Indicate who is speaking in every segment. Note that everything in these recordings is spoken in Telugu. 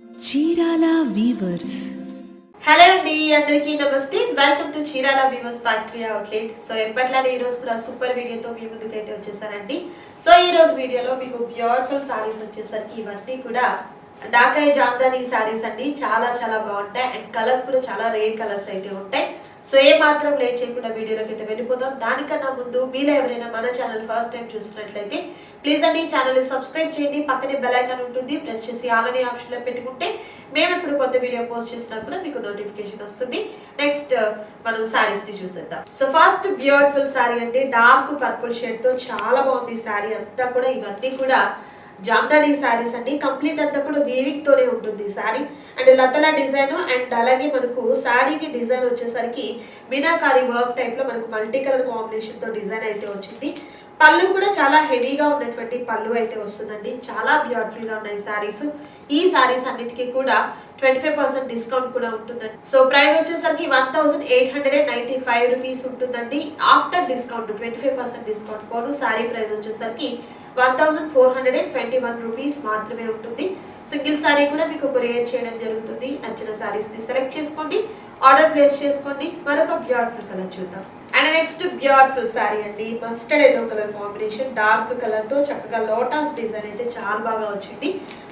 Speaker 1: చీరాల వీవర్స్.
Speaker 2: హలో అండి, అందరికీ నమస్తే. Welcome to Chirala weavers factory outlet. So ఎప్పట్లానే ఈ రోజు కూడా సూపర్ వీడియోతో మీ ముందుకైతే వచ్చేసానండి. సో ఈ రోజు వీడియోలో మీకు బ్యూటిఫుల్ సారీస్ వచ్చేసరికి ఇవన్నీ కూడా డాకాయ్ జామ్దాని సారీస్ అండి. చాలా చాలా బాగుంటాయి అండ్ కలర్స్ కూడా చాలా రేర్ కలర్స్ అయితే ఉంటాయి. సో ఏ మాత్రం లేట్ చేయకుండా వీడియోలోకి అయితే వెళ్ళిపోదాం. దానికన్నా ముందు మీలో ఎవరైనా మన ఛానల్ ఫస్ట్ టైం చూస్తున్నట్లయితే ప్లీజ్ అండి ఛానల్ సబ్స్క్రైబ్ చేయండి. పక్కనే బెల్ ఐకాన్ ఉంటుంది, ప్రెస్ చేసి ఆల్ అనే ఆప్షన్ లో పెట్టుకుంటే మేము ఇప్పుడు కొత్త వీడియో పోస్ట్ చేసినప్పుడు మీకు నోటిఫికేషన్ వస్తుంది. నెక్స్ట్ మనం సారీస్ ని చూసేద్దాం. సో ఫస్ట్ బ్యూటిఫుల్ సారీ అంటే డార్క్ పర్పుల్ షేడ్ తో చాలా బాగుంది సారీ అంతా కూడా. ఇవన్నీ కూడా జామ్దాని సారీస్ అండి. కంప్లీట్ అంతా కూడా వీవింగ్ తోనే ఉంటుంది సారీ. అండ్ లతల డిజైన్ అండ్ అలాగే మనకు సారీకి డిజైన్ వచ్చేసరికి మీనాకారి వర్క్ టైప్ లో మనకు మల్టీ కలర్ కాంబినేషన్ తో డిజైన్ అయితే వచ్చింది. పళ్ళు కూడా చాలా హెవీగా ఉన్నటువంటి పళ్ళు అయితే వస్తుందండి. చాలా బ్యూటిఫుల్ గా ఉన్నాయి సారీస్. ఈ సారీస్ అన్నిటికీ కూడా 25% డిస్కౌంట్ కూడా ఉంటుందండి. సో ప్రైస్ వచ్చేసరికి 1895 రూపీస్ ఉంటుందండి. ఆఫ్టర్ డిస్కౌంట్ 25% డిస్కౌంట్ పోను సారీ ప్రైస్ వచ్చేసరికి 1421 రూపీస్ మాత్రమే ఉంటుంది. సింగిల్ సారీ కూడా మీకు కొరియర్ చేయడం జరుగుతుంది. నచ్చిన సారీస్ ని సెలెక్ట్ చేసుకోండి, ఆర్డర్ ప్లేస్ చేసుకోండి. మరొక బ్యూటిఫుల్ కలర్ చూద్దాం. అండ్ నెక్స్ట్ బ్యూటిఫుల్ సారీ అండి. Mustard yellow colour combination, dark colour తో చక్కగా లోటస్ డిజైన్ అయితే చాలా బాగా వచ్చింది.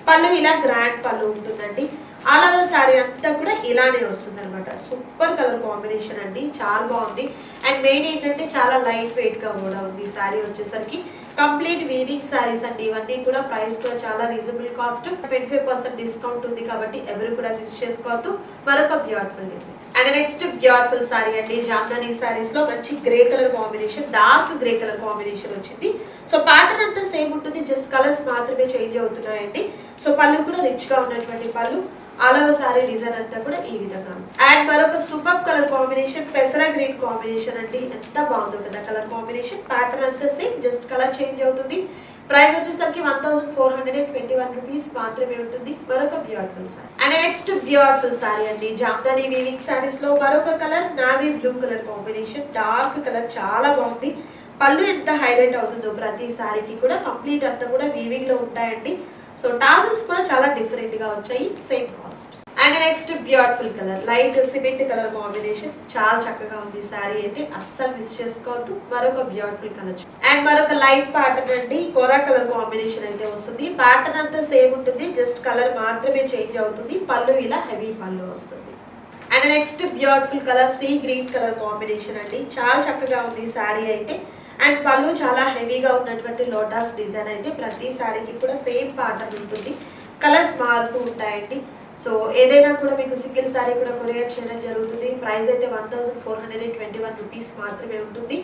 Speaker 2: పళ్ళు ఇలా గ్రాండ్ పళ్ళు ఉంటుందండి. ఆల్ ఓవర్ సారీ అంతా కూడా ఇలానే వస్తుంది అనమాట. సూపర్ కలర్ కాంబినేషన్ అండి, చాలా బాగుంది. అండ్ మెయిన్ ఏంటంటే చాలా లైట్ వెయిట్ గా కూడా ఉంది సారీ వచ్చేసరికి. కంప్లీట్ వీవింగ్ సారీస్ అండి ఇవన్నీ కూడా. ప్రైస్ కూడా చాలా రీజనబుల్ కాస్ట్, 25% డిస్కౌంట్ ఉంది కాబట్టి ఎవరు కూడా మిస్ చేసుకోవద్దు. మరొక beautiful design. And next beautiful sari అండి. జామ్దాని సారీస్ లో మంచి grey colour combination, dark grey colour combination వచ్చింది. సో ప్యాటర్న్ అంతా సేమ్ ఉంటుంది, జస్ట్ కలర్స్ మాత్రమే చేంజ్ అవుతున్నాయండి. సో పళ్ళు కూడా రిచ్ గా ఉన్నటువంటి పళ్ళు. ఆల్ ఓవర్ సారీ డిజైన్ అంతా కూడా ఈ విధంగా. అండ్ మరొక సూపర్ కలర్ కాంబినేషన్, పెసరా గ్రీన్ కాంబినేషన్ అండి. ఎంత బాగుందో కదా కలర్ కాంబినేషన్. ప్యాటర్న్ అంతా సేమ్, జస్ట్ కలర్ చేంజ్ అవుతుంది. ప్రైస్ వచ్చేసరికి 1421 రూపీస్ మాత్రమే ఉంటుంది. మరొక beautiful sari. And next beautiful sari అండి. జామ్దాని వీవింగ్ సారీస్ లో మరొక colour, navy blue colour combination, dark colour చాలా బాగుంది. పళ్ళు ఎంత హైలైట్ అవుతుందో ప్రతి సారీకి కూడా. కంప్లీట్ అంతా కూడా వీవింగ్ లో ఉంటాయండి. సో టాజల్స్ కూడా చాలా డిఫరెంట్ గా వచ్చాయి, same cost. And next beautiful colour, light cement colour combination, చాలా చక్కగా ఉంది సారీ అయితే, అస్సలు మిస్ చేసుకోవద్దు. మరొక బ్యూటిఫుల్ కలర్ అండ్ మరొక లైట్ ప్యాటర్న్ అండి. కోరా కలర్ కాంబినేషన్ అయితే వస్తుంది. ప్యాటర్న్ అంతా సేమ్ ఉంటుంది, జస్ట్ కలర్ మాత్రమే చేంజ్ అవుతుంది. పళ్ళు ఇలా హెవీ పళ్ళు వస్తుంది. And next beautiful colour, sea green colour combination అండి. చాలా చక్కగా ఉంది సారీ అయితే. అండ్ పళ్ళు చాలా హెవీగా ఉన్నటువంటి లోటస్ డిజైన్ అయితే. ప్రతి సారీకి కూడా సేమ్ ప్యాటర్న్ ఉంటుంది, కలర్స్ మారుతూ ఉంటాయండి. సో ఏదైనా కూడా మీకు సింగిల్ సారీ కూడా కొరియర్ చేయడం జరుగుతుంది. ప్రైస్ అయితే 1421 రూపీస్ మాత్రమే ఉంటుంది.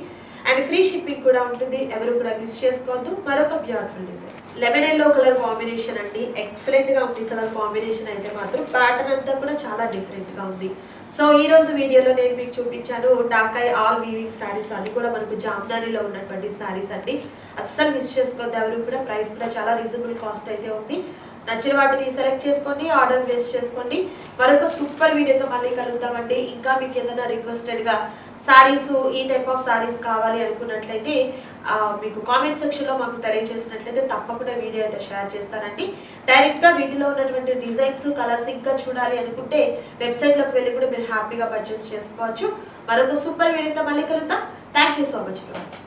Speaker 2: అండ్ ఫ్రీ షిప్పింగ్ కూడా ఉంటుంది, ఎవరు కూడా మిస్ చేసుకోవద్దు. మరొక beautiful design, lemon yellow colour combination అండి. ఎక్సలెంట్ గా ఉంది కలర్ కాంబినేషన్ అయితే మాత్రం. ప్యాటర్న్ అంతా కూడా చాలా డిఫరెంట్ గా ఉంది. సో ఈ రోజు వీడియోలో నేను మీకు చూపించాను డాకాయ్ ఆల్ వీవింగ్ సారీస్. అది కూడా మనకు జామ్దానిలో ఉన్నటువంటి సారీస్ అండి. అస్సలు మిస్ చేసుకోవద్దు ఎవరు కూడా. ప్రైస్ కూడా చాలా రీజనబుల్ కాస్ట్ అయితే ఉంది. నచ్చిన వాటిని సెలెక్ట్ చేసుకోండి, ఆర్డర్ ప్లేస్ చేసుకోండి. మరొక సూపర్ వీడియోతో మళ్ళీ కలుద్దామండి. ఇంకా మీకు ఏదైనా రిక్వెస్టెడ్ గా సారీస్, ఈ టైప్ ఆఫ్ సారీస్ కావాలి అనుకున్నట్లయితే మీకు కామెంట్ సెక్షన్ లో మాకు తెలియజేసినట్లయితే తప్పకుండా వీడియో అయితే షేర్ చేస్తానండి. డైరెక్ట్ గా వీటిలో ఉన్నటువంటి డిజైన్స్, కలర్స్ ఇంకా చూడాలి అనుకుంటే వెబ్సైట్ లోకి వెళ్ళి కూడా మీరు హ్యాపీగా పర్చేస్ చేసుకోవచ్చు. మరొక సూపర్ వీడియోతో మళ్ళీ కలుద్దాం. Thank you so much for watching.